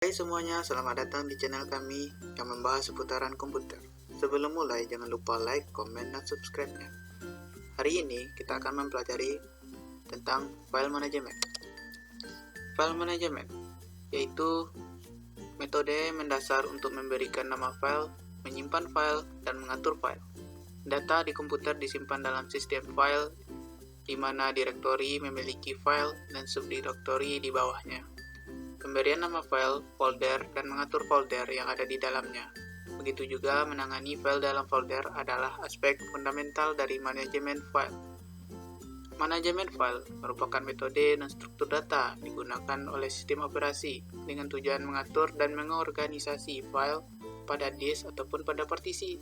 Hai semuanya, selamat datang di channel kami yang membahas seputaran komputer. Sebelum mulai, jangan lupa like, komen, dan subscribe-nya. Hari ini kita akan mempelajari tentang file management. File management yaitu metode mendasar untuk memberikan nama file, menyimpan file, dan mengatur file. Data di komputer disimpan dalam sistem file, di mana direktori memiliki file dan subdirektori di bawahnya. Pemberian nama file, folder, dan mengatur folder yang ada di dalamnya. Begitu juga menangani file dalam folder adalah aspek fundamental dari manajemen file. Manajemen file merupakan metode dan struktur data digunakan oleh sistem operasi dengan tujuan mengatur dan mengorganisasi file pada disk ataupun pada partisi.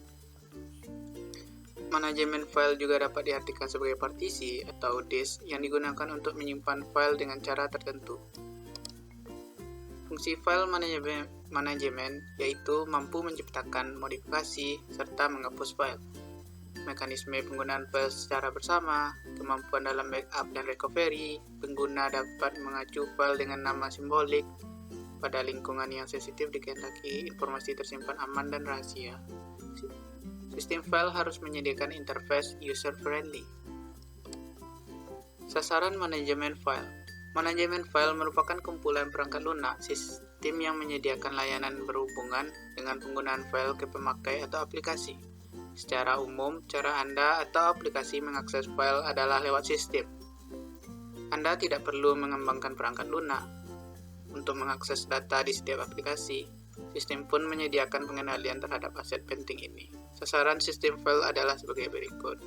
Manajemen file juga dapat diartikan sebagai partisi atau disk yang digunakan untuk menyimpan file dengan cara tertentu. Fungsi file manajemen yaitu mampu menciptakan, modifikasi, serta menghapus file. Mekanisme penggunaan file secara bersama, kemampuan dalam backup dan recovery, pengguna dapat mengacu file dengan nama simbolik pada lingkungan yang sensitif dikehendaki informasi tersimpan aman dan rahasia. Sistem file harus menyediakan interface user-friendly. Sasaran manajemen file. Manajemen file merupakan kumpulan perangkat lunak sistem yang menyediakan layanan berhubungan dengan penggunaan file ke pemakai atau aplikasi. Secara umum, cara Anda atau aplikasi mengakses file adalah lewat sistem. Anda tidak perlu mengembangkan perangkat lunak untuk mengakses data di setiap aplikasi. Sistem pun menyediakan pengendalian terhadap aset penting ini. Sasaran sistem file adalah sebagai berikut.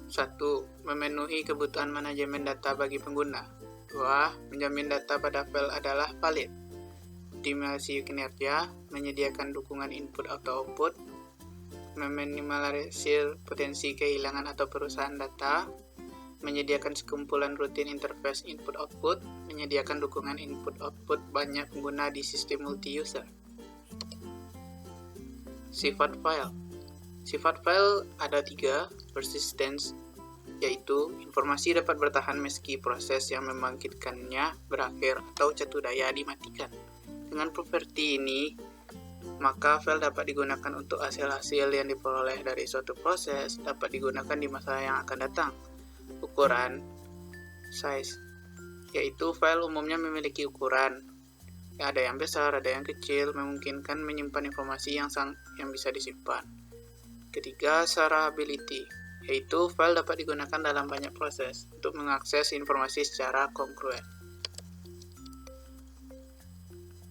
1. Memenuhi kebutuhan manajemen data bagi pengguna. 2. Menjamin data pada file adalah valid. Optimasi kinerja, menyediakan dukungan input atau output, meminimalisir potensi kehilangan atau perusahaan data, menyediakan sekumpulan rutin interface input-output, menyediakan dukungan input-output banyak pengguna di sistem multi-user. Sifat file. Sifat file ada 3, persistence, yaitu informasi dapat bertahan meski proses yang membangkitkannya berakhir atau catu daya dimatikan. Dengan properti ini, maka file dapat digunakan untuk hasil-hasil yang diperoleh dari suatu proses dapat digunakan di masa yang akan datang. Ukuran, size, yaitu file umumnya memiliki ukuran. Ada yang besar, ada yang kecil, memungkinkan menyimpan informasi yang bisa disimpan. Ketiga, searability, yaitu file dapat digunakan dalam banyak proses untuk mengakses informasi secara kongruen.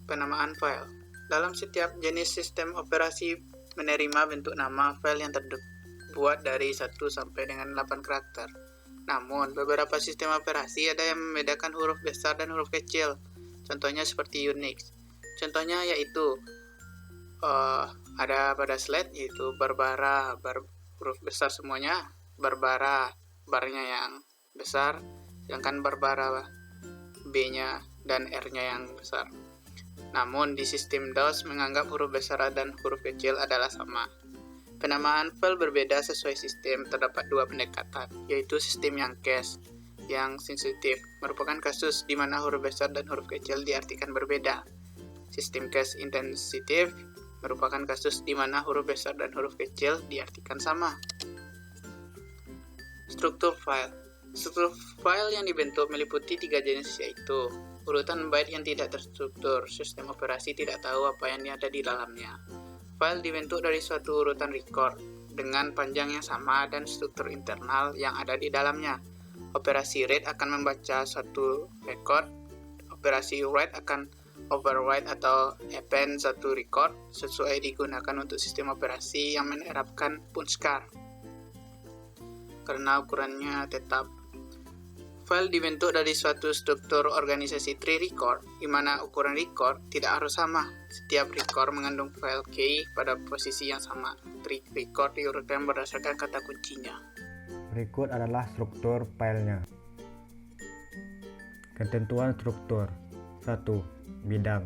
Penamaan file. Dalam setiap jenis sistem operasi menerima bentuk nama file yang terbuat dari 1 sampai dengan 8 karakter. Namun, beberapa sistem operasi ada yang membedakan huruf besar dan huruf kecil. Contohnya seperti Unix. Contohnya yaitu ada pada slide yaitu Barbara, huruf besar semuanya, Barbara, barnya yang besar, sedangkan Barbara B-nya dan R-nya yang besar. Namun di sistem DOS menganggap huruf besar dan huruf kecil adalah sama. Penamaan file berbeda sesuai sistem. Terdapat 2 pendekatan, yaitu sistem yang cache, yang sensitif, merupakan kasus di mana huruf besar dan huruf kecil diartikan berbeda. Sistem cache insensitif merupakan kasus di mana huruf besar dan huruf kecil diartikan sama. Struktur file. Struktur file yang dibentuk meliputi 3 jenis, yaitu urutan byte yang tidak terstruktur. Sistem operasi tidak tahu apa yang ada di dalamnya. File dibentuk dari suatu urutan record dengan panjang yang sama dan struktur internal yang ada di dalamnya. Operasi read akan membaca suatu record. Operasi write akan overwrite atau append satu record sesuai digunakan untuk sistem operasi yang menerapkan punchcard karena ukurannya tetap. File dibentuk dari suatu struktur organisasi tree record, di mana ukuran record tidak harus sama. Setiap record mengandung file key pada posisi yang sama. Tree record diurutkan berdasarkan kata kuncinya. Berikut adalah struktur filenya. Ketentuan struktur. 1. Bidang.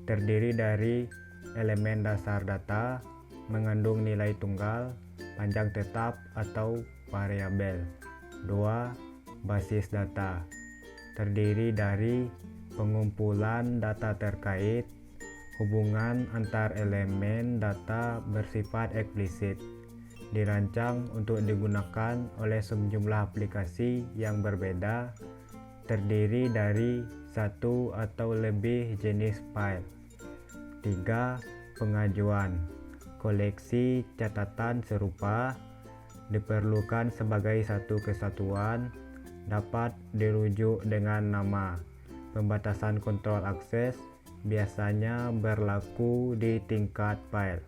Terdiri dari elemen dasar data, mengandung nilai tunggal, panjang tetap atau variabel. 2. Basis data. Terdiri dari pengumpulan data terkait, hubungan antar elemen data bersifat eksplisit, dirancang untuk digunakan oleh sejumlah aplikasi yang berbeda, terdiri dari satu atau lebih jenis file. 3. Pengajuan. Koleksi catatan serupa diperlukan sebagai satu kesatuan, dapat dirujuk dengan nama. Pembatasan kontrol akses biasanya berlaku di tingkat file.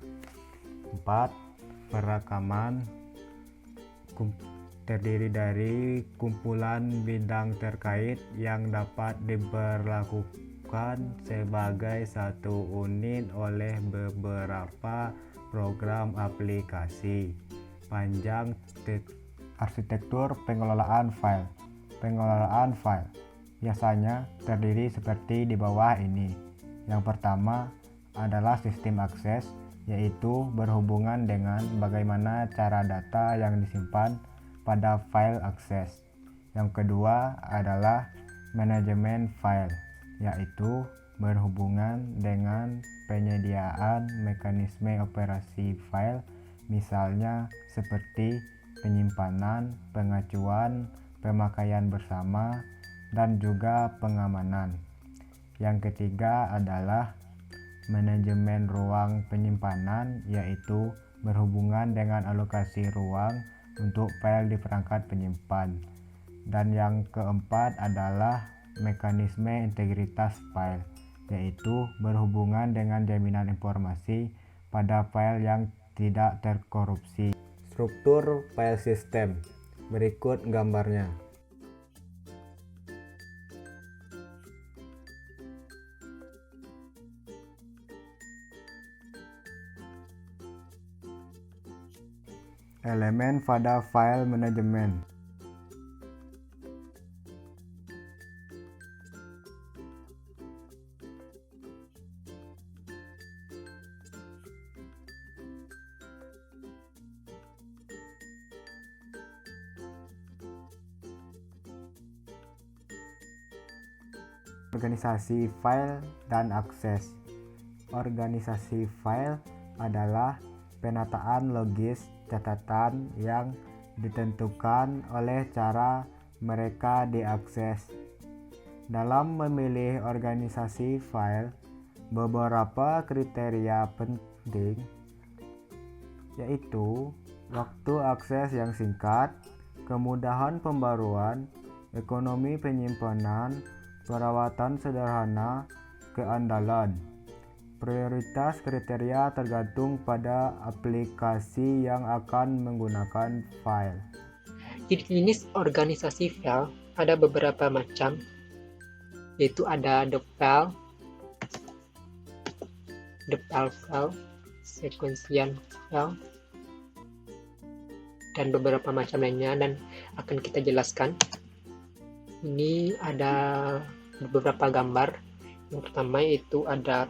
4. Perekaman. Terdiri dari kumpulan bidang terkait yang dapat diberlakukan sebagai satu unit oleh beberapa program aplikasi. Panjang arsitektur pengelolaan file. Pengelolaan file biasanya terdiri seperti di bawah ini. Yang pertama adalah sistem akses, yaitu berhubungan dengan bagaimana cara data yang disimpan pada file akses. Yang kedua adalah manajemen file, yaitu berhubungan dengan penyediaan mekanisme operasi file, misalnya seperti penyimpanan, pengacuan, pemakaian bersama, dan juga pengamanan. Yang ketiga adalah manajemen ruang penyimpanan, yaitu berhubungan dengan alokasi ruang untuk file di perangkat penyimpan. Dan yang keempat adalah mekanisme integritas file, yaitu berhubungan dengan jaminan informasi pada file yang tidak terkorupsi. Struktur file system. Berikut gambarnya. Elemen pada file manajemen. Organisasi file dan akses. Organisasi file adalah penataan logis catatan yang ditentukan oleh cara mereka diakses. Dalam memilih organisasi file, beberapa kriteria penting, yaitu waktu akses yang singkat, kemudahan pembaruan, ekonomi penyimpanan, perawatan sederhana, keandalan. Prioritas kriteria tergantung pada aplikasi yang akan menggunakan file. Jenis organisasi file ada beberapa macam, yaitu ada the file file, sequential file, dan beberapa macam lainnya, dan akan kita jelaskan. Ini ada beberapa gambar. Yang pertama itu ada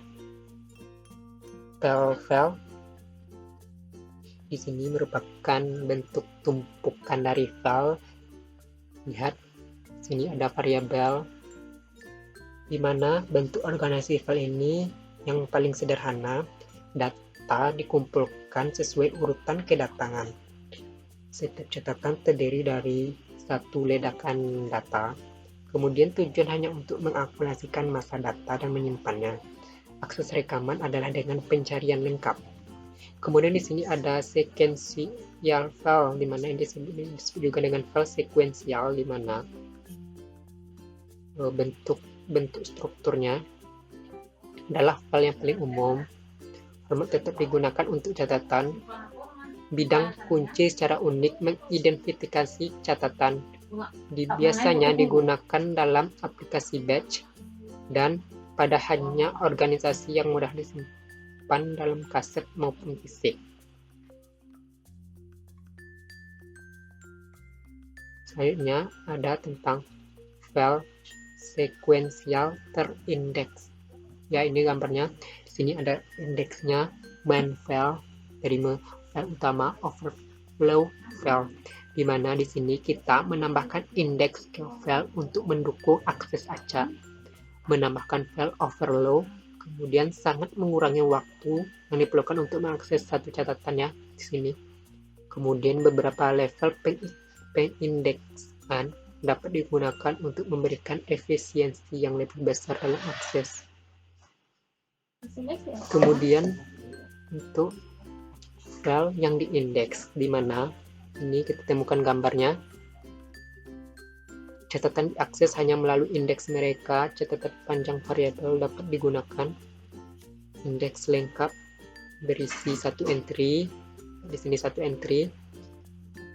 file. Di sini merupakan bentuk tumpukan dari file. Lihat, sini ada variabel, di mana bentuk organisasi file ini yang paling sederhana, data dikumpulkan sesuai urutan kedatangan. Setiap catatan terdiri dari satu ledakan data. Kemudian tujuan hanya untuk mengakumulasikan masa data dan menyimpannya. Akses rekaman adalah dengan pencarian lengkap. Kemudian di sini ada sequential file, di mana ini disebut juga dengan file sequential, di mana bentuk strukturnya adalah file yang paling umum. Format tetap digunakan untuk catatan. Bidang kunci secara unik mengidentifikasi catatan. Biasanya digunakan dalam aplikasi batch dan pada hanya organisasi yang mudah disimpan dalam kaset maupun fisik. Selanjutnya ada tentang file sequential terindeks. Ya, ini gambarnya. Di sini ada indeksnya, main file, terima file utama, overflow file, di mana di sini kita menambahkan indeks ke file untuk mendukung akses acak. menambahkan file overflow, kemudian sangat mengurangi waktu yang diperlukan untuk mengakses satu catatannya di sini. Kemudian beberapa level pengindeksan dapat digunakan untuk memberikan efisiensi yang lebih besar dalam akses. Kemudian untuk file yang diindeks, di mana ini kita temukan gambarnya. Catatan diakses hanya melalui indeks mereka. Catatan panjang variabel dapat digunakan. Indeks lengkap berisi satu entry. Di sini satu entry.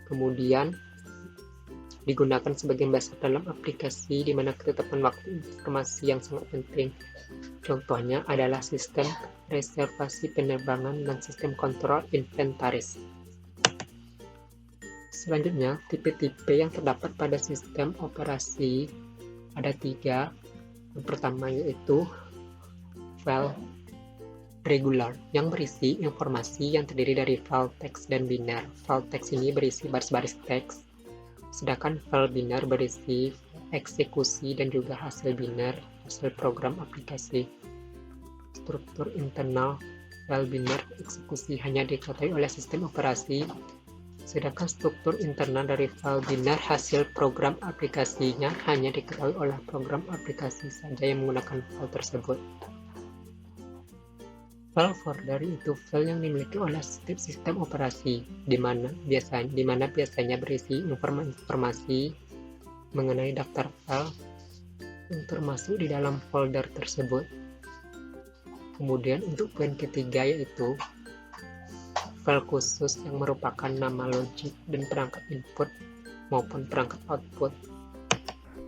Kemudian digunakan sebagai dasar dalam aplikasi di mana ketetapan waktu informasi yang sangat penting. Contohnya adalah sistem reservasi penerbangan dan sistem kontrol inventaris. Selanjutnya, tipe-tipe yang terdapat pada sistem operasi ada 3. Yang pertama yaitu file regular yang berisi informasi yang terdiri dari file teks dan biner. File teks ini berisi baris-baris teks, sedangkan file biner berisi eksekusi dan juga hasil biner, hasil program aplikasi. Struktur internal file biner eksekusi hanya diketahui oleh sistem operasi, sedangkan struktur internal dari file biner hasil program aplikasinya hanya diketahui oleh program aplikasi saja yang menggunakan file tersebut. File folder itu file yang dimiliki oleh setiap sistem operasi, di mana biasanya berisi informasi mengenai daftar file yang termasuk di dalam folder tersebut. Kemudian untuk poin ketiga yaitu file khusus yang merupakan nama logik dan perangkat input maupun perangkat output.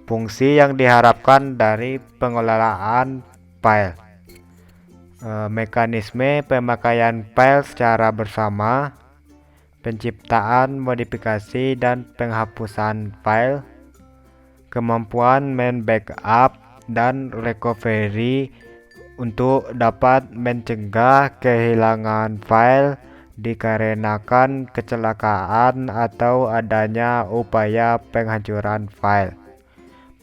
Fungsi yang diharapkan dari pengelolaan file. Mekanisme pemakaian file secara bersama, penciptaan, modifikasi, dan penghapusan file, kemampuan backup dan recovery untuk dapat mencegah kehilangan file dikarenakan kecelakaan atau adanya upaya penghancuran file.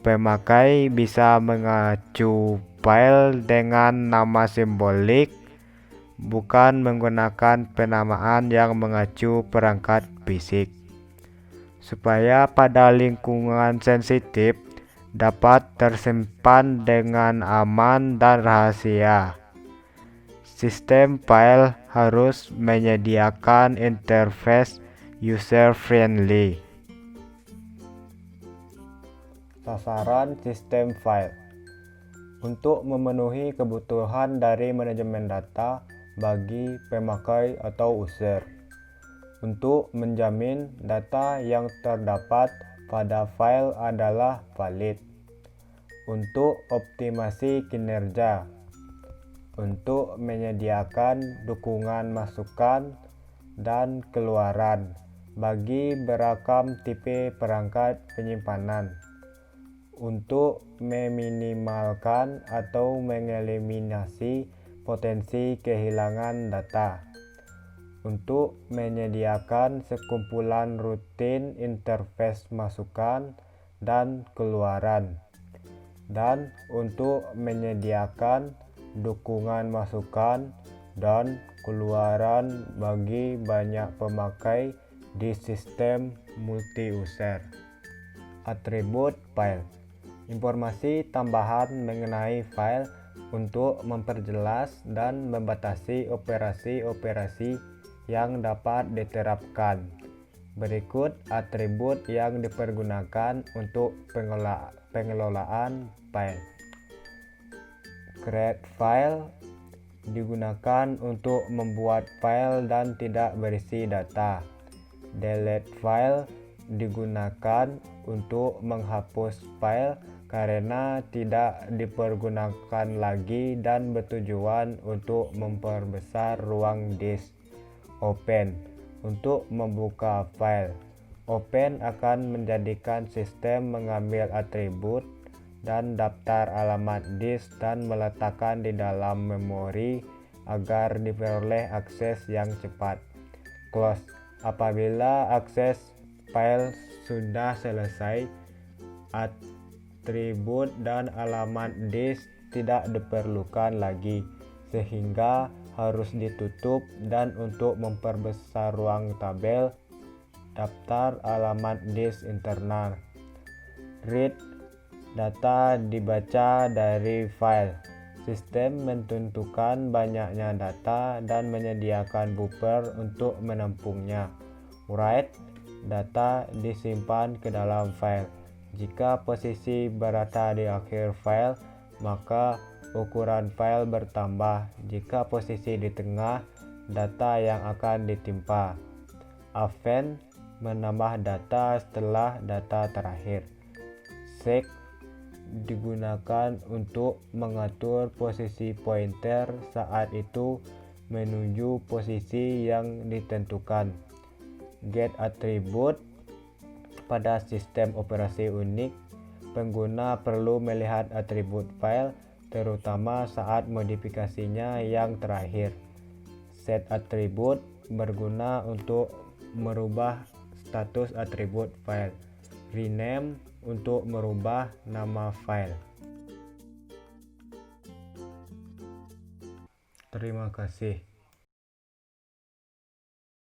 Pemakai bisa mengacu file dengan nama simbolik, bukan menggunakan penamaan yang mengacu perangkat fisik, supaya pada lingkungan sensitif dapat tersimpan dengan aman dan rahasia. Sistem file harus menyediakan interface user-friendly. Sasaran sistem file untuk memenuhi kebutuhan dari manajemen data bagi pemakai atau user, untuk menjamin data yang terdapat pada file adalah valid, untuk optimasi kinerja, untuk menyediakan dukungan masukan dan keluaran bagi beragam tipe perangkat penyimpanan, untuk meminimalkan atau mengeliminasi potensi kehilangan data, untuk menyediakan sekumpulan rutin interface masukan dan keluaran, dan untuk menyediakan dukungan masukan dan keluaran bagi banyak pemakai di sistem multi-user. Atribut file. Informasi tambahan mengenai file untuk memperjelas dan membatasi operasi-operasi yang dapat diterapkan. Berikut atribut yang dipergunakan untuk pengelolaan file. Create file digunakan untuk membuat file dan tidak berisi data. Delete file digunakan untuk menghapus file karena tidak dipergunakan lagi dan bertujuan untuk memperbesar ruang disk. Open untuk membuka file. Open akan menjadikan sistem mengambil atribut dan daftar alamat disk dan meletakkan di dalam memori agar diperoleh akses yang cepat. Close apabila akses file sudah selesai. atribut dan alamat disk tidak diperlukan lagi, sehingga harus ditutup. Dan untuk memperbesar ruang tabel, daftar alamat disk internal. Read, data dibaca dari file. Sistem menentukan banyaknya data dan menyediakan buffer untuk menampungnya. Write, data disimpan ke dalam file. Jika posisi berada di akhir file, maka ukuran file bertambah. Jika posisi di tengah, data yang akan ditimpa. Append, menambah data setelah data terakhir. Seek digunakan untuk mengatur posisi pointer saat itu menuju posisi yang ditentukan. Get atribut, pada sistem operasi Unix, pengguna perlu melihat atribut file, terutama saat modifikasinya yang terakhir. Set atribut berguna untuk merubah status atribut file. Rename, untuk merubah nama file. Terima kasih.